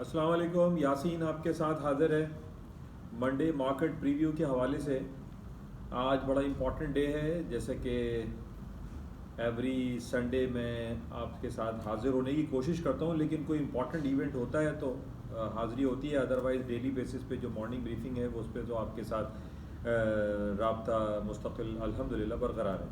अस्सलाम वालेकुम, यासीन आपके साथ हाज़िर है मंडे मार्केट प्रीव्यू के हवाले से। आज बड़ा इम्पॉर्टेंट डे है, जैसे कि एवरी संडे मैं आपके साथ हाज़िर होने की कोशिश करता हूँ, लेकिन कोई इम्पॉर्टेंट इवेंट होता है तो हाज़िरी होती है। अदरवाइज़ डेली बेसिस पे जो मॉर्निंग ब्रीफिंग है वो उस पर तो आपके साथ राब्ता मुस्तकिल अल्हम्दुलिल्लाह बरकरार है।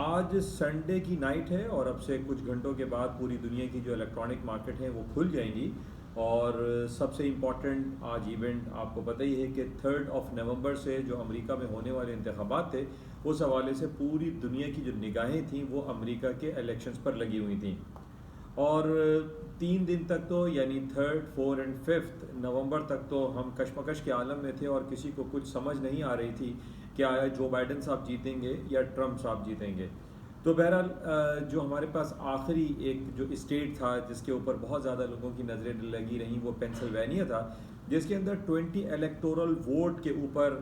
आज संडे की नाइट है और अब से कुछ घंटों के बाद पूरी दुनिया की जो इलेक्ट्रॉनिक मार्केट है वो खुल जाएंगी। और सबसे इम्पॉर्टेंट आज इवेंट आपको पता ही है कि 3 नवंबर से जो अमेरिका में होने वाले इंतखाबात थे, उस हवाले से पूरी दुनिया की जो निगाहें थीं वो अमेरिका के इलेक्शंस पर लगी हुई थीं। और 3 दिन तक तो यानी 3, 4 और 5 नवंबर तक तो हम कशमकश के आलम में थे और किसी को कुछ समझ नहीं आ रही थी कि आया जो बाइडन साहब जीतेंगे या ट्रम्प साहब जीतेंगे। तो बहरहाल जो हमारे पास आखिरी एक जो स्टेट था जिसके ऊपर बहुत ज़्यादा लोगों की नज़रें लगी रहीं वो पेंसिल्वेनिया था, जिसके अंदर 20 इलेक्टोरल वोट के ऊपर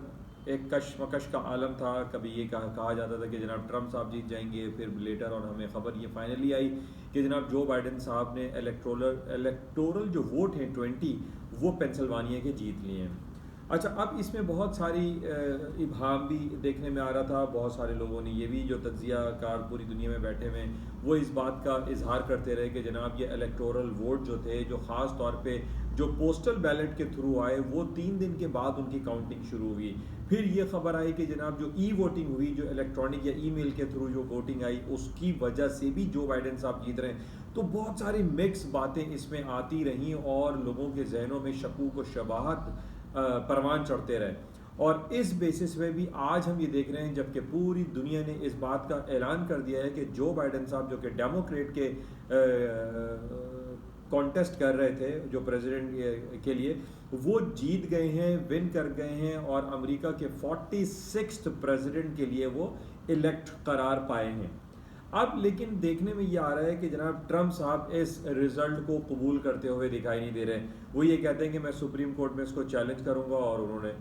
एक कशमकश का आलम था। कभी ये कहा जाता था कि जनाब ट्रम्प साहब जीत जाएंगे, फिर लेटर ऑन हमें ख़बर ये फाइनली आई कि जनाब जो बाइडन साहब ने इलेक्टोरल जो वोट हैं 20 वो पेंसिल्वानिया के जीत लिए हैं। अच्छा, अब इसमें बहुत सारी इबहम भी देखने में आ रहा था। बहुत सारे लोगों ने ये भी जो तज्जिया कार पूरी दुनिया में बैठे हुए हैं वो इस बात का इजहार करते रहे कि जनाब ये इलेक्टोरल वोट जो थे, जो ख़ास तौर पे जो पोस्टल बैलेट के थ्रू आए, वो 3 दिन के बाद उनकी काउंटिंग शुरू हुई। फिर ये खबर आई कि जनाब जो ई वोटिंग हुई, जो इलेक्ट्रॉनिक या ईमेल के थ्रू जो वोटिंग आई, उसकी वजह से भी जो बाइडन साहब जीत रहे हैं। तो बहुत सारी मिक्स बातें इसमें आती रहीं और लोगों के जहनों में शकूक व शबाहत परवान चढ़ते रहे। और इस बेसिस पे भी आज हम ये देख रहे हैं, जबकि पूरी दुनिया ने इस बात का ऐलान कर दिया है कि जो बाइडन साहब जो कि डेमोक्रेट के कॉन्टेस्ट कर रहे थे जो प्रेसिडेंट के लिए, वो जीत गए हैं, विन कर गए हैं और अमेरिका के 46th प्रेसिडेंट के लिए वो इलेक्ट करार पाए हैं। अब लेकिन देखने में ये आ रहा है कि जनाब ट्रम्प साहब इस रिजल्ट को कबूल करते हुए दिखाई नहीं दे रहे। वो ये कहते हैं कि मैं सुप्रीम कोर्ट में इसको चैलेंज करूंगा और उन्होंने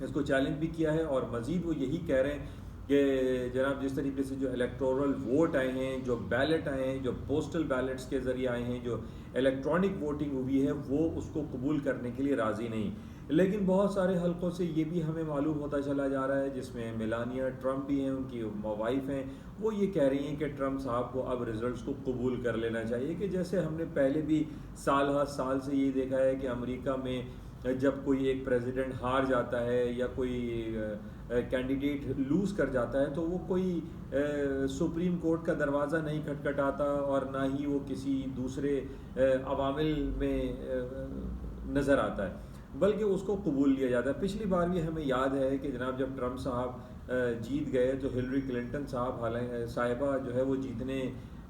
इसको चैलेंज भी किया है। और मज़ीद वो यही कह रहे हैं कि जनाब जिस तरीके से जो इलेक्टोरल वोट आए हैं, जो बैलेट आए हैं, जो पोस्टल बैलेट्स के ज़रिए आए हैं, जो इलेक्ट्रॉनिक वोटिंग हुई है, वो उसको कबूल करने के लिए राज़ी नहीं। लेकिन बहुत सारे हलकों से ये भी हमें मालूम होता चला जा रहा है, जिसमें मेलानिया ट्रम्प भी हैं, उनकी वाइफ हैं, वो ये कह रही हैं कि ट्रम्प साहब को अब रिजल्ट्स को कबूल कर लेना चाहिए। कि जैसे हमने पहले भी साल हर साल से ये देखा है कि अमेरिका में जब कोई एक प्रेसिडेंट हार जाता है या कोई कैंडिडेट लूज़ कर जाता है तो वो कोई सुप्रीम कोर्ट का दरवाज़ा नहीं खटखटाता और ना ही वो किसी दूसरे अवामिल में नज़र आता है, बल्कि उसको कबूल लिया जाता है। पिछली बार भी हमें याद है कि जनाब जब ट्रम्प साहब जीत गए तो हिलरी क्लिंटन साहिबा जो है वो जीतने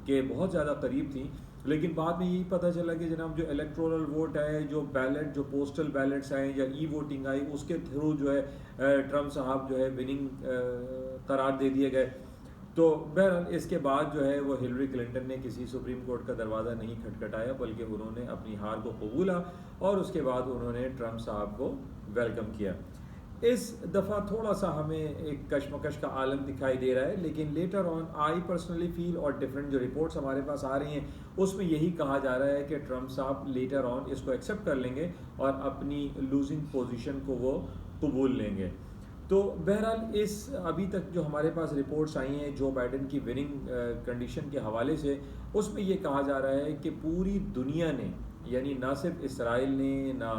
के बहुत ज़्यादा करीब थी। लेकिन बाद में यही पता चला कि जनाब जो इलेक्टोरल वोट है, जो बैलेट, जो पोस्टल बैलेट्स आए या ई वोटिंग आई, उसके थ्रू जो है ट्रम्प साहब जो है विनिंग करार दे दिए गए। तो बहरहाल इसके बाद जो है वो हिलरी क्लिंटन ने किसी सुप्रीम कोर्ट का दरवाज़ा नहीं खटखटाया, बल्कि उन्होंने अपनी हार को कबूला और उसके बाद उन्होंने ट्रम्प साहब को वेलकम किया। इस दफ़ा थोड़ा सा हमें एक कशमकश का आलम दिखाई दे रहा है, लेकिन later on I personally feel और डिफरेंट जो रिपोर्ट्स हमारे पास आ रही हैं उसमें यही कहा जा रहा है कि ट्रम्प साहब लेटर ऑन इसको एक्सेप्ट कर लेंगे और अपनी लूजिंग पोजीशन को वो कबूल लेंगे। तो बहरहाल इस अभी तक जो हमारे पास रिपोर्ट्स आई हैं जो बाइडन की विनिंग कंडीशन के हवाले से, उसमें ये कहा जा रहा है कि पूरी दुनिया ने, यानी ना सिर्फ इसराइल ने, ना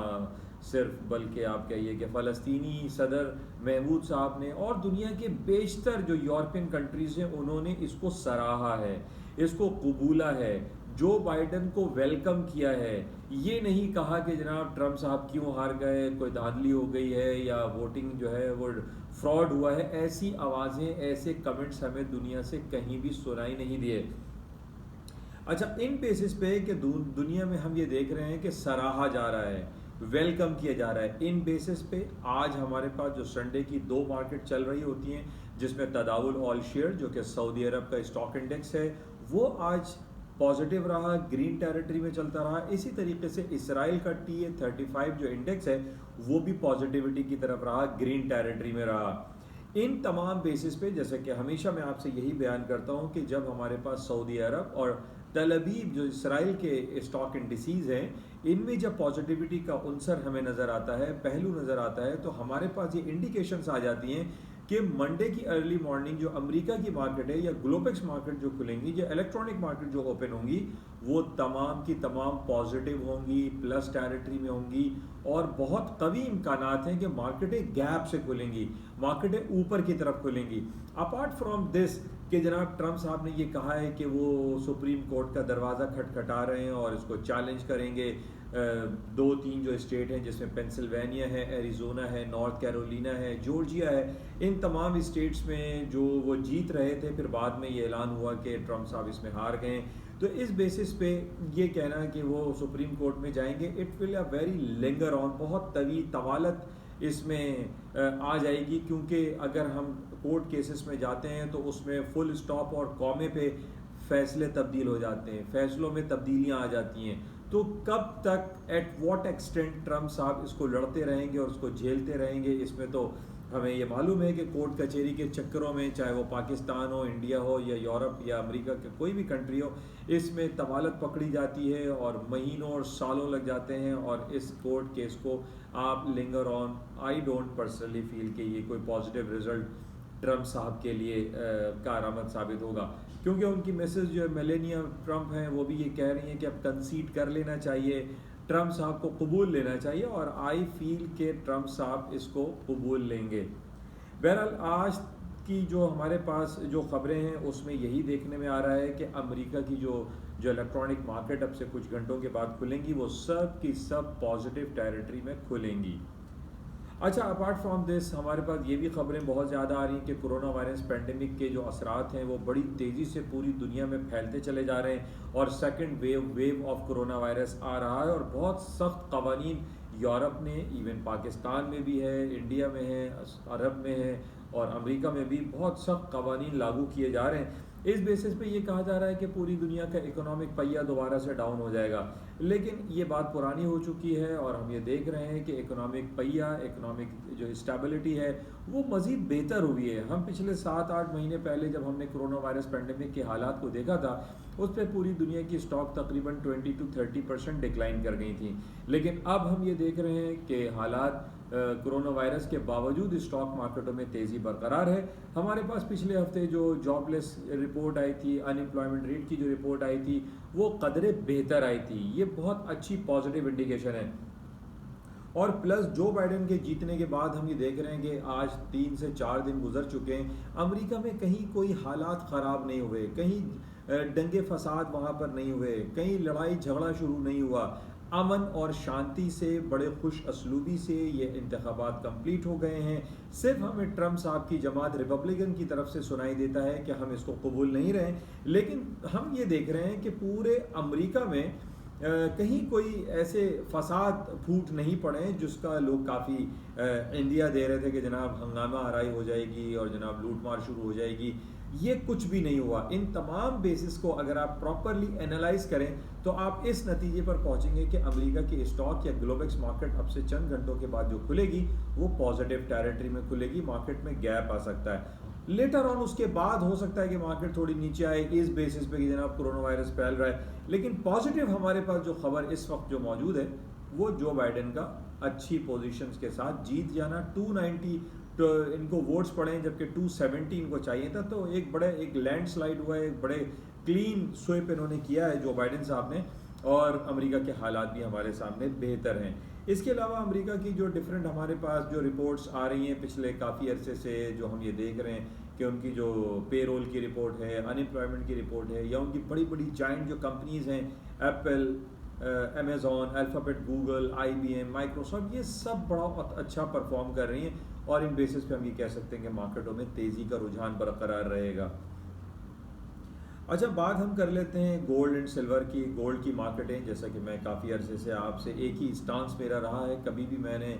सिर्फ बल्कि आप कहिए कि फ़लस्तीनी सदर महमूद साहब ने और दुनिया के बेशतर जो यूरोपियन कंट्रीज़ हैं उन्होंने इसको सराहा है, इसको कबूला है, जो बाइडन को वेलकम किया है। ये नहीं कहा कि जनाब ट्रम्प साहब क्यों हार गए, कोई धांधली हो गई है या वोटिंग जो है वो फ्रॉड हुआ है। ऐसी आवाज़ें, ऐसे कमेंट्स हमें दुनिया से कहीं भी सुनाई नहीं दिए। अच्छा, इन बेसिस पे कि दुनिया में हम ये देख रहे हैं कि सराहा जा रहा है, वेलकम किया जा रहा है, इन बेसिस पे आज हमारे पास जो संडे की 2 मार्केट चल रही होती हैं, जिसमें तदावुल ऑल शेयर जो कि सऊदी अरब का स्टॉक इंडेक्स है वो आज पॉजिटिव रहा, ग्रीन टेरिटरी में चलता रहा। इसी तरीके से इसराइल का TA35 जो इंडेक्स है वो भी पॉजिटिविटी की तरफ रहा, ग्रीन टेरिटरी में रहा। इन तमाम बेसिस पे, जैसे कि हमेशा मैं आपसे यही बयान करता हूँ कि जब हमारे पास सऊदी अरब और तल अबीब जो इसराइल के स्टॉक इंडिसीज हैं, इनमें जब पॉजिटिविटी का उनसर हमें नज़र आता है, पहलू नज़र आता है, तो हमारे पास ये इंडिकेशंस आ जाती हैं कि मंडे की अर्ली मॉर्निंग जो अमेरिका की मार्केट है या ग्लोबेक्स मार्केट जो खुलेंगी, जो इलेक्ट्रॉनिक मार्केट जो ओपन होंगी, वो तमाम की तमाम पॉजिटिव होंगी, प्लस टेरिटरी में होंगी, और बहुत कवी इम्कानात हैं कि मार्केटें गैप से खुलेंगी, मार्केटें ऊपर की तरफ खुलेंगी। अपार्ट फ्रॉम दिस कि जनाब ट्रम्प साहब ने ये कहा है कि वो सुप्रीम कोर्ट का दरवाज़ा खटखटा रहे हैं और इसको चैलेंज करेंगे। 2-3 जो स्टेट हैं जिसमें पेंसिल्वेनिया है, एरिज़ोना है, नॉर्थ कैरोलिना है, जॉर्जिया है, इन तमाम स्टेट्स में जो वो जीत रहे थे, फिर बाद में ये ऐलान हुआ कि ट्रम्प साहब इसमें हार गए। तो इस बेसिस पे ये कहना कि वो सुप्रीम कोर्ट में जाएंगे, it will a very linger on, बहुत तवालत इसमें आ जाएगी, क्योंकि अगर हम कोर्ट केसेस में जाते हैं तो उसमें फुल स्टॉप और कॉमे पे फैसले तब्दील हो जाते हैं, फैसलों में तब्दीलियां आ जाती हैं। तो कब तक, एट व्हाट एक्सटेंट ट्रम्प साहब इसको लड़ते रहेंगे और उसको झेलते रहेंगे, इसमें तो हमें ये मालूम है कि कोर्ट कचहरी के चक्करों में, चाहे वो पाकिस्तान हो, इंडिया हो, या यूरोप या अमेरिका के कोई भी कंट्री हो, इसमें तवालत पकड़ी जाती है और महीनों और सालों लग जाते हैं, और इस कोर्ट केस को आप linger on. I don't personally feel कि ये कोई पॉजिटिव रिजल्ट ट्रम्प साहब के लिए कारआमद साबित होगा, क्योंकि उनकी मैसेज जो मेलेनिया ट्रम्प हैं वो भी ये कह रही हैं कि अब कंसीड कर लेना चाहिए, ट्रम्प साहब को कबूल लेना चाहिए, और आई फील के ट्रम्प साहब इसको कबूल लेंगे। बहरहाल आज की जो हमारे पास जो ख़बरें हैं उसमें यही देखने में आ रहा है कि अमेरिका की जो इलेक्ट्रॉनिक मार्केट अब से कुछ घंटों के बाद खुलेंगी, वो सब की सब पॉजिटिव टेरिटरी में खुलेंगी। अच्छा, अपार्ट फ्रॉम दिस हमारे पास ये भी खबरें बहुत ज़्यादा आ रही हैं कि कोरोना वायरस पेंडेमिक के जो असरात हैं वो बड़ी तेज़ी से पूरी दुनिया में फैलते चले जा रहे हैं, और second wave of corona virus आ रहा है, और बहुत सख्त कवानीन यूरोप में, इवन पाकिस्तान में भी है, इंडिया में है, अरब में है, और अमेरिका में भी बहुत सख्त कवानीन लागू किए जा रहे हैं। इस बेसिस पे ये कहा जा रहा है कि पूरी दुनिया का इकोनॉमिक पहिया दोबारा से डाउन हो जाएगा, लेकिन ये बात पुरानी हो चुकी है, और हम ये देख रहे हैं कि इकोनॉमिक पहिया, इकोनॉमिक जो स्टेबिलिटी है वो मज़ीद बेहतर हुई है। हम पिछले 7-8 महीने पहले जब हमने कोरोना वायरस पेंडेमिक के हालात को देखा था, उस पर पूरी दुनिया की स्टॉक तकरीबन 20-30% डिक्लाइन कर गई थी, लेकिन अब हम ये देख रहे हैं कि हालात कोरोना वायरस के बावजूद स्टॉक मार्केटों में तेज़ी बरकरार है। हमारे पास पिछले हफ्ते जो जॉबलेस रिपोर्ट आई थी, अनएम्प्लॉयमेंट रेट की जो रिपोर्ट आई थी, वो कदरे बेहतर आई थी, ये बहुत अच्छी पॉजिटिव इंडिकेशन है। और प्लस जो बाइडेन के जीतने के बाद हम ये देख रहे हैं कि आज 3 से 4 दिन गुजर चुके हैं, अमेरिका में कहीं कोई हालात ख़राब नहीं हुए, कहीं दंगे फसाद वहाँ पर नहीं हुए, कहीं लड़ाई झगड़ा शुरू नहीं हुआ, अमन और शांति से, बड़े खुश असलूबी से ये इंतखाबात कंप्लीट हो गए हैं। सिर्फ हमें ट्रम्प साहब की जमात रिपब्लिकन की तरफ से सुनाई देता है कि हम इसको कबूल नहीं रहे, लेकिन हम ये देख रहे हैं कि पूरे अमेरिका में कहीं कोई ऐसे फसाद फूट नहीं पड़े जिसका लोग काफ़ी इंदिया दे रहे थे कि जनाब हंगामा आराई हो जाएगी और जनाब लूटमार शुरू हो जाएगी। ये कुछ भी नहीं हुआ। इन तमाम बेसिस को अगर आप प्रॉपरली एनालाइज करें तो आप इस नतीजे पर पहुंचेंगे कि अमेरिका की स्टॉक या ग्लोबेक्स मार्केट अब से चंद घंटों के बाद जो खुलेगी वो पॉजिटिव टेरिटरी में खुलेगी, मार्केट में गैप आ सकता है। लेटर ऑन उसके बाद हो सकता है कि मार्केट थोड़ी नीचे आए इस बेसिस पे कि जनाब कोरोना वायरस फैल रहा है, लेकिन पॉजिटिव हमारे पास जो खबर इस वक्त जो मौजूद है वो जो बाइडेन का अच्छी पोजीशंस के साथ जीत जाना। 290 तो इनको वोट्स पड़े हैं जबकि 270 इनको चाहिए था, तो एक लैंडस्लाइड हुआ है, एक बड़े क्लीन स्वीप इन्होंने किया है जो बाइडेन साहब ने, और अमेरिका के हालात भी हमारे सामने बेहतर हैं। इसके अलावा अमेरिका की जो डिफरेंट हमारे पास जो रिपोर्ट्स आ रही हैं पिछले काफ़ी अरसे से, जो हम ये देख रहे हैं कि उनकी जो पेरोल की रिपोर्ट है, अनएम्प्लॉयमेंट की रिपोर्ट है, या उनकी बड़ी बड़ी जाइंट जो कंपनीज़ हैं, Apple, Amazon, alphabet, Google, IBM, Microsoft, ये सब बड़ा अच्छा परफॉर्म कर रही हैं, और इन बेसिस पे हम ये कह सकते हैं कि मार्केटों में तेज़ी का रुझान बरकरार रहेगा। अच्छा, बात हम कर लेते हैं गोल्ड एंड सिल्वर की। गोल्ड की मार्केटें, जैसा कि मैं काफ़ी अरसे से आपसे एक ही स्टांस मेरा रहा है, कभी भी मैंने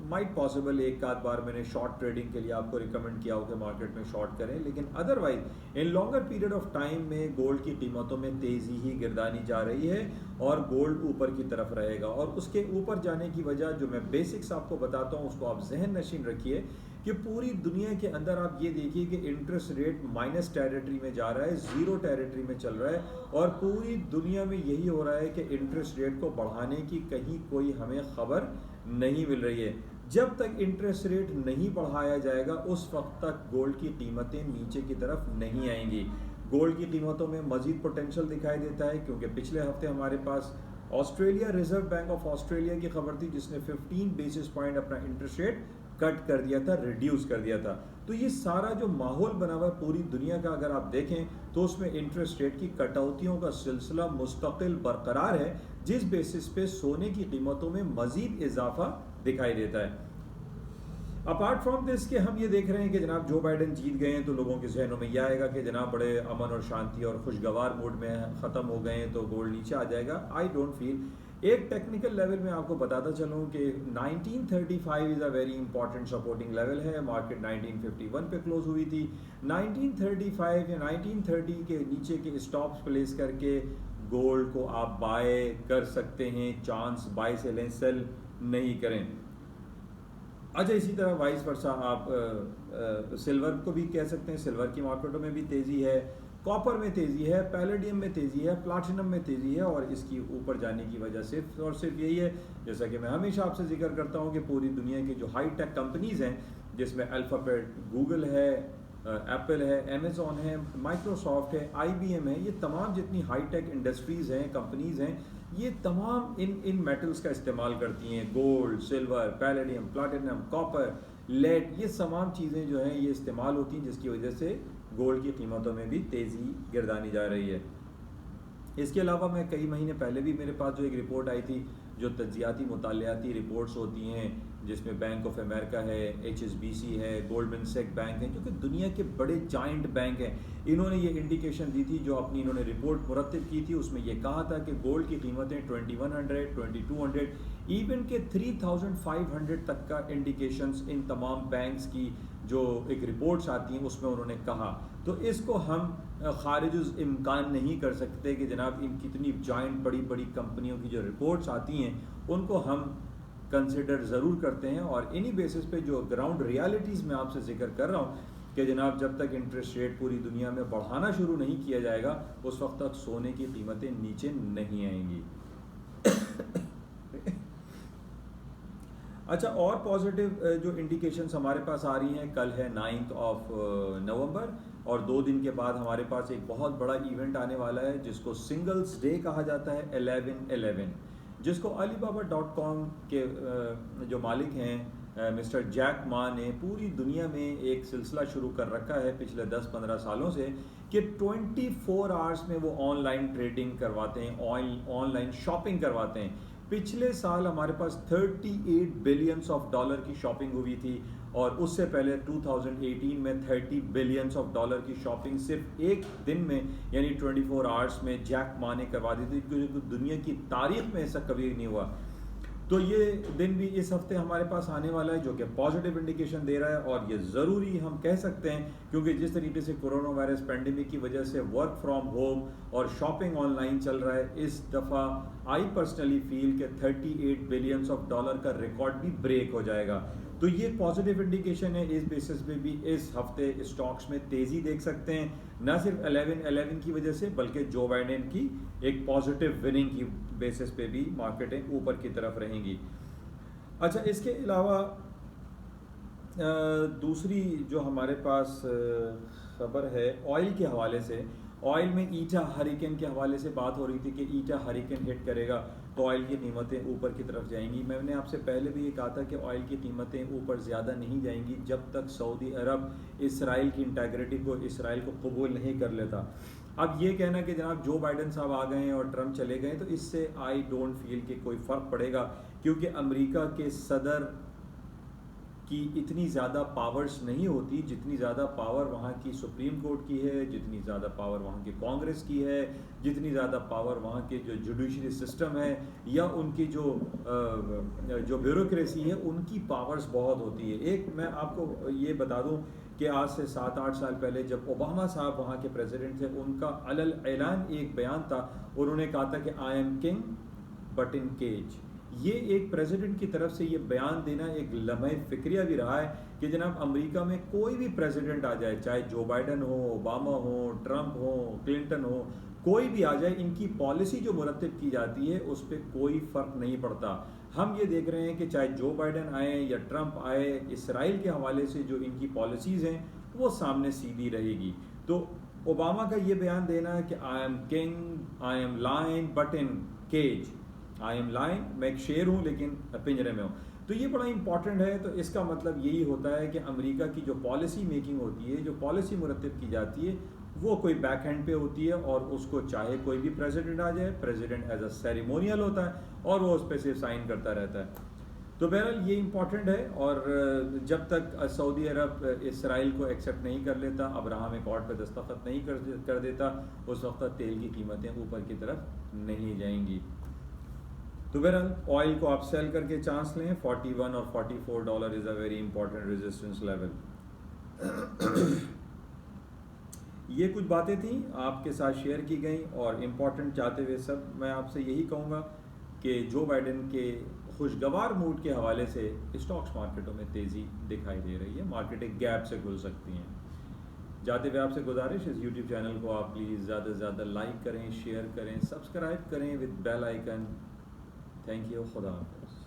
माइट पॉसिबल एक आध बार मैंने शॉर्ट ट्रेडिंग के लिए आपको रिकमेंड किया हो कि मार्केट में शॉर्ट करें, लेकिन otherwise in longer period of time में गोल्ड की कीमतों में तेज़ी ही गिरदानी जा रही है और गोल्ड ऊपर की तरफ रहेगा। और उसके ऊपर जाने की वजह जो मैं बेसिक्स आपको बताता हूँ उसको आप जहन नशीन रखिए कि पूरी दुनिया के अंदर आप ये देखिए कि इंटरेस्ट रेट माइनस टेरिटरी में जा रहा है, ज़ीरो टेरिटरी में चल रहा है, और पूरी दुनिया में यही हो रहा है कि इंटरेस्ट रेट को बढ़ाने की कहीं कोई हमें खबर नहीं मिल रही है। जब तक इंटरेस्ट रेट नहीं बढ़ाया जाएगा उस वक्त तक गोल्ड की कीमतें नीचे की तरफ नहीं आएंगी। गोल्ड की कीमतों में मज़ीद पोटेंशियल दिखाई देता है, क्योंकि पिछले हफ्ते हमारे पास Australia, reserve bank of Australia की खबर थी जिसने 15 बेसिस पॉइंट अपना इंटरेस्ट रेट कट कर दिया था, रिड्यूस कर दिया था। तो ये सारा जो माहौल बना हुआ है पूरी दुनिया का, अगर आप देखें तो उसमें इंटरेस्ट रेट की कटौतियों का सिलसिला मुस्तकिल बरकरार है, जिस बेसिस पे सोने की कीमतों में मज़ीद इजाफा दिखाई देता है। अपार्ट फ्रॉम दिस के हम ये देख रहे हैं कि जनाब जो बाइडन जीत गए हैं तो लोगों के जहनों में यह आएगा कि जनाब बड़े अमन और शांति और खुशगवार मूड में ख़त्म हो गए हैं तो गोल्ड नीचे आ जाएगा। I don't feel. एक टेक्निकल लेवल में आपको बताता चलूँ कि 1935 is a very important supporting level है। मार्केट 1951 पे क्लोज हुई थी। 1935 या 1930 के नीचे के स्टॉप्स प्लेस करके गोल्ड को आप बाय कर सकते हैं। चांस बाय से लें, सेल नहीं करें। अच्छा, इसी तरह वाइस वर्सा आप सिल्वर को भी कह सकते हैं। सिल्वर की मार्केटों में भी तेज़ी है, कॉपर में तेज़ी है, पैलेडियम में तेज़ी है, प्लाटिनम में तेज़ी है, और इसकी ऊपर जाने की वजह सिर्फ और सिर्फ यही है, जैसा कि मैं हमेशा आपसे जिक्र करता हूँ कि पूरी दुनिया की जो हाई टेक कंपनीज़ हैं, जिसमें अल्फ़ाबेट, गूगल है, एप्पल है, अमेज़ॉन है, माइक्रोसॉफ्ट है, IBM है, ये तमाम जितनी हाई टेक इंडस्ट्रीज़ हैं, कंपनीज़ हैं, ये तमाम इन मेटल्स का इस्तेमाल करती हैं। Gold, silver, palladium, platinum, copper, lead, ये तमाम चीज़ें जो हैं ये इस्तेमाल होती हैं, जिसकी वजह से गोल्ड की कीमतों में भी तेज़ी गिरदानी जा रही है। इसके अलावा मैं कई महीने पहले भी मेरे पास जो एक रिपोर्ट आई थी, जो तज्जियाती मुतालियाती रिपोर्ट्स होती हैं, जिसमें बैंक ऑफ अमेरिका है, HSBC है, गोल्डमैन सैक्स बैंक है, जो कि दुनिया के बड़े जाइंट बैंक हैं, इन्होंने ये इंडिकेशन दी थी, जो अपनी इन्होंने रिपोर्ट मुरत्तिब की थी, उसमें ये कहा था कि गोल्ड की कीमतें 2100, 2200, इवन के 3500 तक का इंडिकेशंस इन तमाम बैंक्स की जो एक रिपोर्ट्स आती हैं उसमें उन्होंने कहा। तो इसको हम खारिज इम्कान नहीं कर सकते कि जनाब इन कितनी जाइंट बड़ी बड़ी कंपनियों की जो रिपोर्ट्स आती हैं उनको हम कंसिडर ज़रूर करते हैं, और इन्हीं बेसिस पे जो ग्राउंड रियलिटीज़ में आपसे जिक्र कर रहा हूँ कि जनाब जब तक इंटरेस्ट रेट पूरी दुनिया में बढ़ाना शुरू नहीं किया जाएगा उस वक्त तक सोने की कीमतें नीचे नहीं आएंगी। अच्छा, और पॉजिटिव जो इंडिकेशंस हमारे पास आ रही हैं, कल है 9 नवंबर, और 2 दिन के बाद हमारे पास एक बहुत बड़ा इवेंट आने वाला है जिसको सिंगल्स डे कहा जाता है, 11/11, जिसको Alibaba.com के जो मालिक हैं मिस्टर जैक मा ने पूरी दुनिया में एक सिलसिला शुरू कर रखा है पिछले 10-15 सालों से कि 24 आवर्स में वो ऑनलाइन ट्रेडिंग करवाते हैं, ऑनलाइन शॉपिंग करवाते हैं। पिछले साल हमारे पास $38 बिलियन की शॉपिंग हुई थी, और उससे पहले 2018 में $30 बिलियन की शॉपिंग सिर्फ एक दिन में यानी 24 आवर्स में जैक मा ने करवा दी थी, क्योंकि दुनिया की तारीख में ऐसा कभी नहीं हुआ। तो ये दिन भी इस हफ्ते हमारे पास आने वाला है, जो कि पॉजिटिव इंडिकेशन दे रहा है, और ये ज़रूरी हम कह सकते हैं, क्योंकि जिस तरीके से कोरोना वायरस पेंडेमिक की वजह से वर्क फ्रॉम होम और शॉपिंग ऑनलाइन चल रहा है, इस दफ़ा आई पर्सनली फील कि $38 बिलियन का रिकॉर्ड भी ब्रेक हो जाएगा। तो ये पॉजिटिव इंडिकेशन है। इस बेसिस पे भी इस हफ्ते स्टॉक्स में तेज़ी देख सकते हैं, न सिर्फ 11/11 की वजह से, बल्कि जो बाइडेन की एक पॉजिटिव विनिंग की बेसिस पे भी मार्केटें ऊपर की तरफ रहेंगी। अच्छा, इसके अलावा दूसरी जो हमारे पास खबर है ऑयल के हवाले से, ऑयल में ईटा हरिकेन के हवाले से बात हो रही थी कि ईटा हरिकेन हिट करेगा तो ऑयल की कीमतें ऊपर की तरफ जाएंगी। मैंने आपसे पहले भी ये कहा था कि ऑयल की कीमतें ऊपर ज़्यादा नहीं जाएंगी जब तक सऊदी अरब इसराइल की इंटेग्रिटी को, इसराइल को कबूल नहीं कर लेता। अब ये कहना कि जनाब जो बाइडन साहब आ गए हैं और ट्रंप चले गए, तो इससे आई डोंट फील कि कोई फ़र्क पड़ेगा, क्योंकि अमेरिका के सदर की इतनी ज़्यादा पावर्स नहीं होती जितनी ज़्यादा पावर वहाँ की सुप्रीम कोर्ट की है, जितनी ज़्यादा पावर वहाँ की कांग्रेस की है, जितनी ज़्यादा पावर वहाँ के जो जुडिशरी सिस्टम है या उनकी जो ब्यूरोक्रेसी है, उनकी पावर्स बहुत होती है। एक मैं आपको ये बता दूँ कि आज से 7-8 साल पहले जब ओबामा साहब वहाँ के प्रेसिडेंट थे, उनका अलल ऐलान एक बयान था, उन्होंने कहा था कि I am king but in cage, ये एक प्रेसिडेंट की तरफ से ये बयान देना एक लम्हे फिक्रिया भी रहा है कि जनाब अमेरिका में कोई भी प्रेसिडेंट आ जाए, चाहे जो बाइडन हो, ओबामा हो, ट्रंप हो, क्लिंटन हो, कोई भी आ जाए, इनकी पॉलिसी जो मुरतब की जाती है उस पर कोई फ़र्क नहीं पड़ता। हम ये देख रहे हैं कि चाहे जो बाइडन आए या ट्रंप आए, इसराइल के हवाले से जो इनकी पॉलिसीज़ हैं वो सामने सीधी रहेगी। तो ओबामा का ये बयान देना है कि I am king, I am lion but in cage, I am lion, मैं एक शेर हूँ लेकिन पिंजरे में हूँ, तो ये बड़ा इंपॉर्टेंट है। तो इसका मतलब यही होता है कि अमेरिका की जो पॉलिसी मेकिंग होती है, जो पॉलिसी मुरतब की जाती है, वो कोई बैक हैंड पे होती है और उसको चाहे कोई भी प्रेसिडेंट आ जाए, प्रेसिडेंट एज अ सेरेमोनियल होता है और वो उस पर सिर्फ साइन करता रहता है। तो बहरहाल ये इंपॉर्टेंट है। और जब तक सऊदी अरब इसराइल को एक्सेप्ट नहीं कर लेता, अब्राहम एकॉर्ड पर दस्तखत नहीं कर देता, उस वक्त तक तेल की कीमतें ऊपर की तरफ नहीं जाएंगी। तो बहरहाल ऑयल को आप सेल करके चांस लें, 41 और 44 dollar is a very important resistance level. ये कुछ बातें थी आपके साथ शेयर की गई, और इम्पॉर्टेंट चाहते हुए सब मैं आपसे यही कहूँगा कि जो बाइडन के खुशगवार मूड के हवाले से स्टॉक्स मार्केटों में तेज़ी दिखाई दे रही है, मार्केट एक गैप से खुल सकती हैं। जाते हुए आपसे गुजारिश, इस यूट्यूब चैनल को आप प्लीज़ ज़्यादा से ज़्यादा लाइक करें, शेयर करें, सब्सक्राइब करें with bell icon. Thank you, खुदा हाफ़िज़।